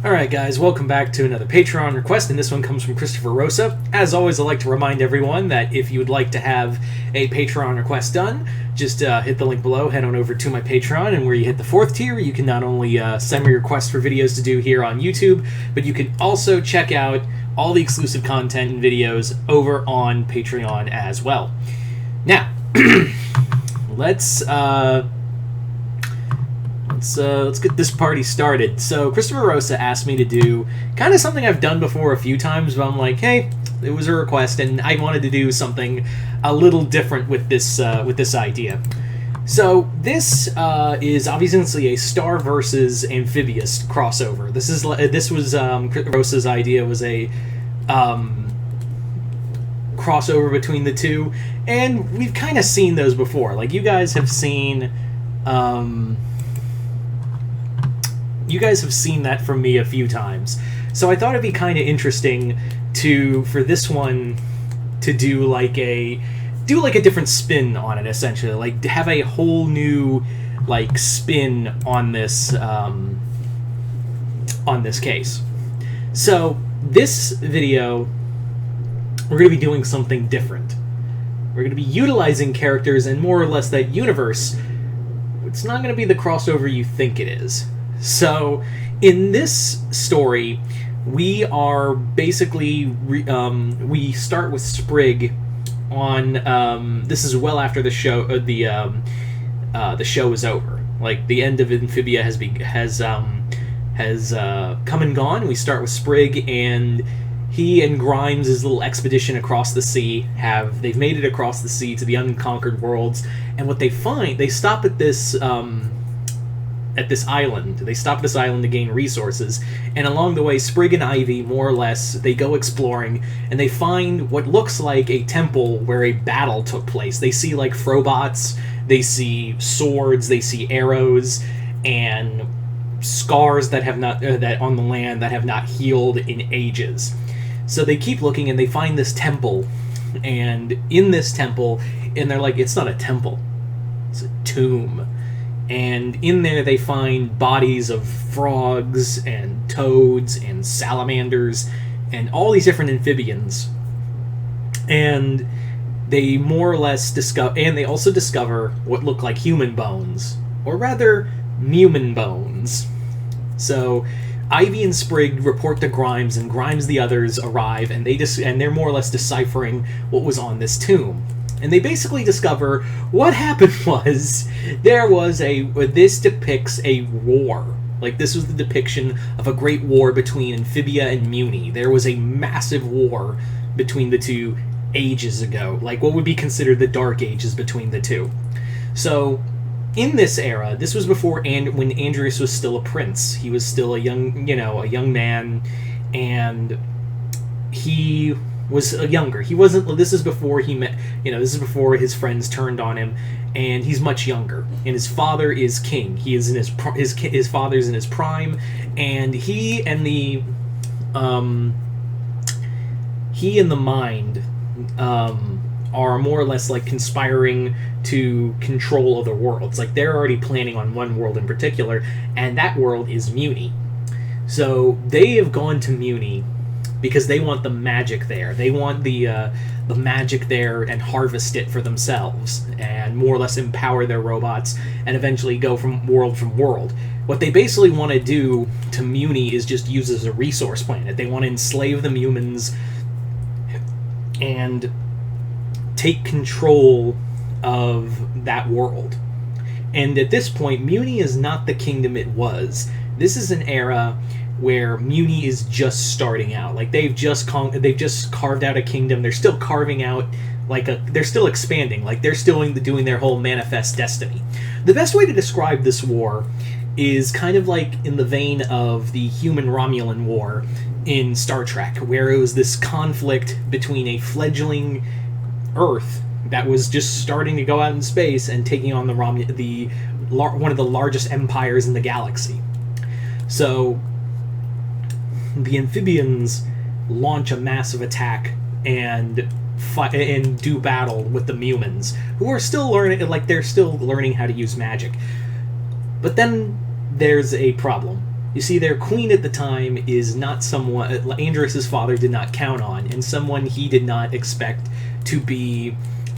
Alright guys, welcome back to another Patreon request, and this one comes from Christopher Rosa. As always, I'd like to remind everyone that if you would like to have a Patreon request done, just hit the link below, head on over to my Patreon, and where you hit the 4th tier, you can not only send me requests for videos to do here on YouTube, but you can also check out all the exclusive content and videos over on Patreon as well. Now, let's get this party started. So Christopher Rosa asked me to do kind of something I've done before a few times, but I'm like, hey, it was a request, and I wanted to do something a little different with this idea. So this is obviously a Star versus Amphibious crossover. This was Rosa's idea, was a crossover between the two, and we've kind of seen those before. Like, you guys have seen that from me a few times. So I thought it'd be kind of interesting for this one to do like a different spin on it, essentially. Like, to have a whole new spin on this case. So this video, we're going to be doing something different. We're going to be utilizing characters in more or less that universe. It's not going to be the crossover you think it is. So, in this story, we are basically we start with Sprig on. This is well after the show. The show is over. Like, the end of Amphibia has come and gone. We start with Sprig, and he and Grimes' little expedition across the sea they've made it across the sea to the unconquered worlds. And what they find, they stop at this island. They stop at this island to gain resources, and along the way, Sprig and Ivy, more or less, they go exploring, and they find what looks like a temple where a battle took place. They see frobots, they see swords, they see arrows, and scars that on the land that have not healed in ages. So they keep looking, and they find this temple, and in this temple, and they're like, it's not a temple, it's a tomb. And in there they find bodies of frogs and toads and salamanders and all these different amphibians. And they more or less they also discover what look like human bones, or rather, mumin bones. So Ivy and Sprig report to Grimes, and Grimes the others arrive, and they're more or less deciphering what was on this tomb. And they basically discover what happened was this depicts a war. Like, this was the depiction of a great war between Amphibia and Muni. There was a massive war between the two ages ago. Like, what would be considered the Dark Ages between the two. So, in this era, this was before when Andreas was still a prince. He was still a young man, and he was younger. He wasn't. This is before he met. This is before his friends turned on him, and he's much younger. And his father is king. He is in his father's in his prime, and he and the mind are more or less conspiring to control other worlds. Like, they're already planning on one world in particular, and that world is Muni. So they have gone to Muni because they want the magic there. They want the magic there and harvest it for themselves, and more or less empower their robots and eventually go from world. What they basically want to do to Muni is just use as a resource planet. They want to enslave the humans and take control of that world. And at this point, Muni is not the kingdom it was. This is an era where Muni is just starting out. Like, they've just carved out a kingdom. They're still carving out they're still expanding. Like, they're still doing their whole manifest destiny. The best way to describe this war is kind of like in the vein of the Human-Romulan War in Star Trek, where it was this conflict between a fledgling Earth that was just starting to go out in space and taking on one of the largest empires in the galaxy. So the amphibians launch a massive attack and do battle with the humans, who are still learning how to use magic. But then there's a problem. You see, their queen at the time is not someone Andrias's father did not count on, and someone he did not expect to be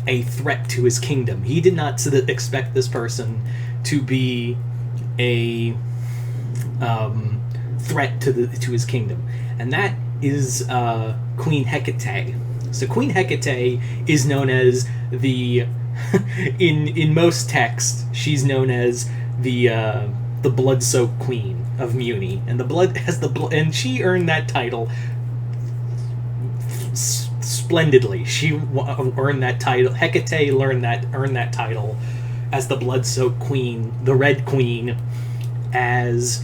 a threat to his kingdom. He did not expect this person to be a threat to his kingdom, and that is Queen Hecate. So Queen Hecate is known as the in most texts she's known as the blood-soaked queen of Muni, and and she earned that title splendidly. She earned that title. Hecate earned that title as the blood-soaked queen, the Red Queen, as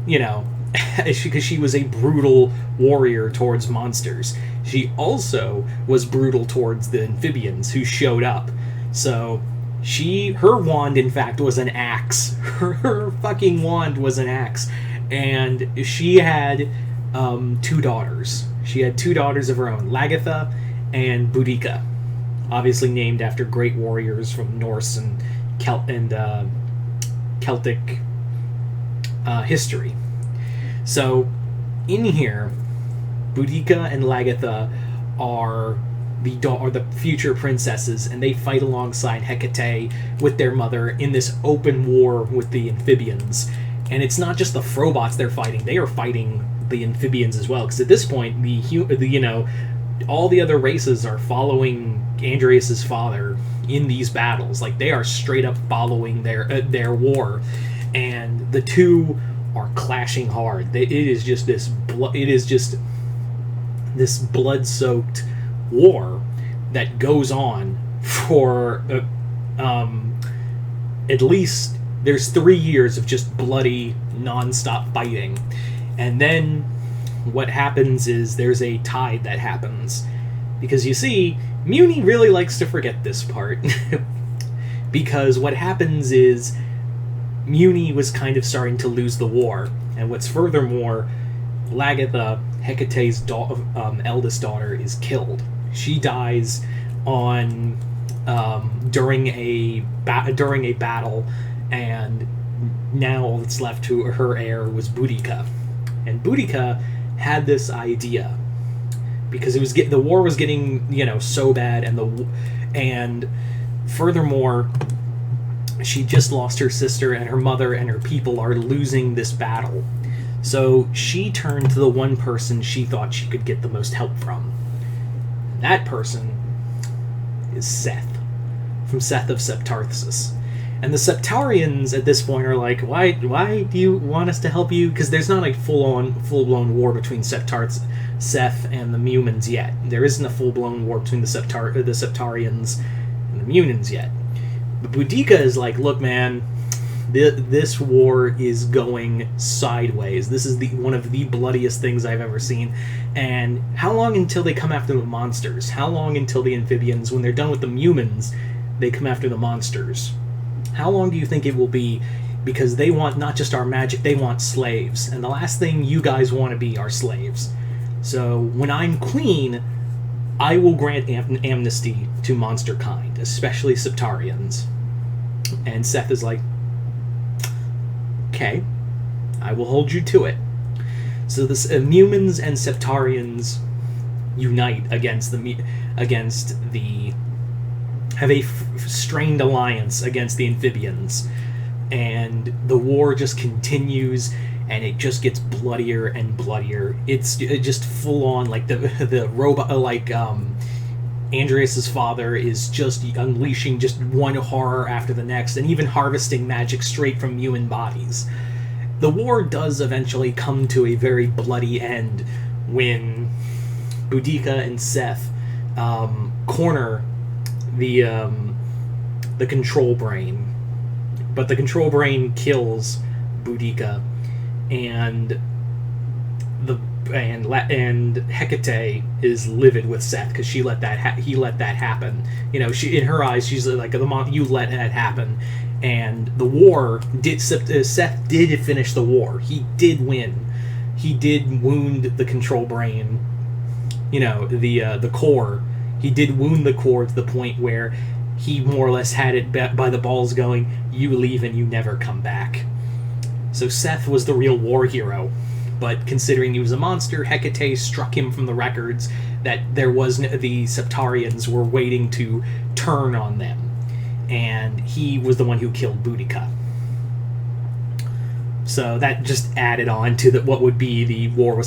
because she was a brutal warrior towards monsters. She also was brutal towards the amphibians who showed up. So her wand, in fact, was an axe. Her fucking wand was an axe. And she had 2 daughters. She had 2 daughters of her own, Lagatha and Boudica, obviously named after great warriors from Norse and Celtic history. So, in here, Boudica and Lagatha are the future princesses, and they fight alongside Hecate with their mother in this open war with the amphibians. And it's not just the Frobots they're fighting; they are fighting the amphibians as well. Because at this point, all the other races are following Andrias's father in these battles. Like, they are straight up following their war, and the two are clashing hard. It is just this blood-soaked war that goes on for at least there's 3 years of just bloody non-stop fighting. And then what happens is there's a tide that happens, because you see, Muni really likes to forget this part. Because what happens is Muni was kind of starting to lose the war, and what's furthermore, Lagatha, Hecate's eldest daughter, is killed. She dies during a battle, and now all that's left to her heir was Boudica. And Boudica had this idea, because the war was getting so bad, and furthermore, she just lost her sister, and her mother and her people are losing this battle. So she turned to the one person she thought she could get the most help from. That person is Seth, from Seth of Septarthus. And the Septarians at this point are like, why do you want us to help you? Because there's not a full-blown war between Seth and the Mumins yet. There isn't a full-blown war between the Septarians and the Munins yet. But Boudica is like, look, man, this war is going sideways. This is one of the bloodiest things I've ever seen. And how long until they come after the monsters? How long until the amphibians, when they're done with the Mumins, they come after the monsters? How long do you think it will be? Because they want not just our magic, they want slaves. And the last thing you guys want to be are slaves. So when I'm queen, I will grant amnesty to monster kind, especially Septarians. And Seth is like, okay, I will hold you to it. So the Mumins and Septarians unite against have a strained alliance against the amphibians, and the war just continues, and it just gets bloodier and bloodier. It's just full on, like the robot, like Andrias's father is just unleashing just one horror after the next, and even harvesting magic straight from human bodies. The war does eventually come to a very bloody end when Boudica and Seth corner the control brain, but the control brain kills Boudica, and Hecate is livid with Seth because he let that happen. She, in her eyes, she's like, you let that happen. And the war Seth did finish the war. He did win. He did wound the control brain. The core. He did wound the core to the point where he more or less had it by the balls going, you leave and you never come back. So Seth was the real war hero, but considering he was a monster, Hecate struck him from the records that the Septarians were waiting to turn on them, and he was the one who killed Boudica. So that just added on to what would be the war with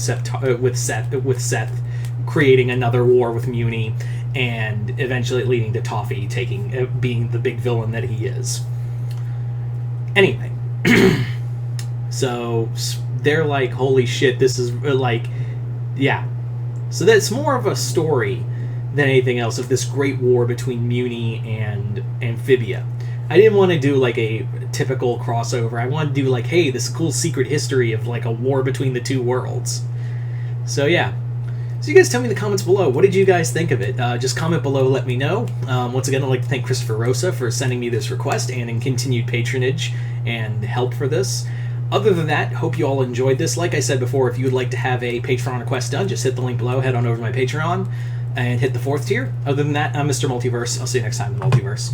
Seth, creating another war with Muni, and eventually leading to Toffee being the big villain that he is. Anyway, so they're like, holy shit, this is like, yeah. So that's more of a story than anything else of this great war between Muni and Amphibia. I didn't want to do like a typical crossover. I wanted to do like, hey, this cool secret history of like a war between the two worlds. So yeah. So you guys tell me in the comments below, what did you guys think of it? Just comment below, let me know. Once again, I'd like to thank Christopher Rosa for sending me this request and in continued patronage and help for this. Other than that, hope you all enjoyed this. Like I said before, if you would like to have a Patreon request done, just hit the link below, head on over to my Patreon, and hit the 4th tier. Other than that, I'm Mr. Multiverse. I'll see you next time in the Multiverse.